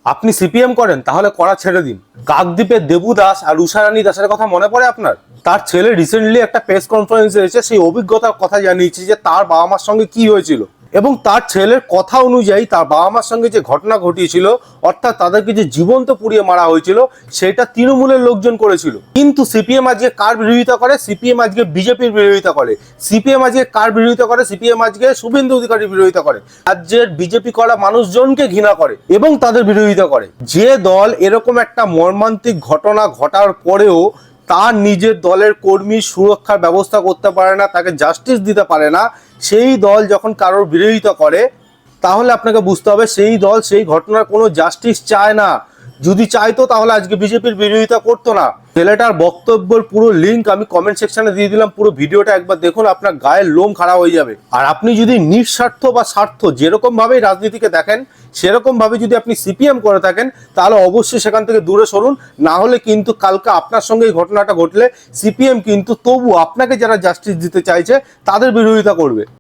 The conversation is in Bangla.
আপনি সিপিএম করেন, তাহলে করা ছেড়ে দিন। কাকদ্বীপের দেবু দাস আর উষারানী দাসের কথা মনে পড়ে আপনার? তার ছেলে রিসেন্টলি একটা প্রেস কনফারেন্সে এসে সেই অভিজ্ঞতার কথা জানিয়েছে যে তার বাবা মার সঙ্গে কি হয়েছিল, এবং তার ছেলের কথা অনুযায়ী তার বাবা মার সঙ্গে যে ঘটনা ঘটিয়েছিল, অর্থাৎ তাদেরকে যে জীবন্ত পুড়িয়ে মারা হয়েছিল, সেটা তৃণমূলের লোকজন করেছিল। কিন্তু সিপিএম আজকে কার বিরোধিতা করে? সিপিএম আজকে বিজেপির বিরোধিতা করে। সিপিএম আজকে কার বিরোধিতা করে? সিপিএম আজকে শুভেন্দু অধিকারীর বিরোধিতা করে। রাজ্যের বিজেপি করা মানুষজনকে ঘৃণা করে এবং তাদের বিরোধিতা করে। যে দল এরকম একটা মর্মান্তিক ঘটনা ঘটার পরেও তার নিজের দলের কর্মীর সুরক্ষার ব্যবস্থা করতে পারে না, তাকে জাস্টিস দিতে পারে না, সেই দল যখন কারোর বিরোধিতা করে, তাহলে আপনাকে বুঝতে হবে সেই দল সেই ঘটনার কোনো জাস্টিস চায় না। যদি চাইতো তাহলে আজকে বিজেপির বিরোধিতা করতো না। ছেলেটার বক্তব্যের পুরো লিঙ্ক আমি কমেন্ট সেকশনে দিয়ে দিলাম, পুরো ভিডিওটা একবার দেখুন, আপনার গায়ের লোম খাড়া হয়ে যাবে। আর আপনি যদি নিঃস্বার্থ বা স্বার্থ যেরকম ভাবেই রাজনীতিকে দেখেন, সেরকম ভাবে যদি আপনি সিপিএম করে থাকেন, তাহলে অবশ্যই সেখান থেকে দূরে সরুন। না হলে কিন্তু কালকে আপনার সঙ্গে এই ঘটনাটা ঘটলে সিপিএম কিন্তু তবু আপনাকে যারা জাস্টিস দিতে চাইছে তাদের বিরোধিতা করবে।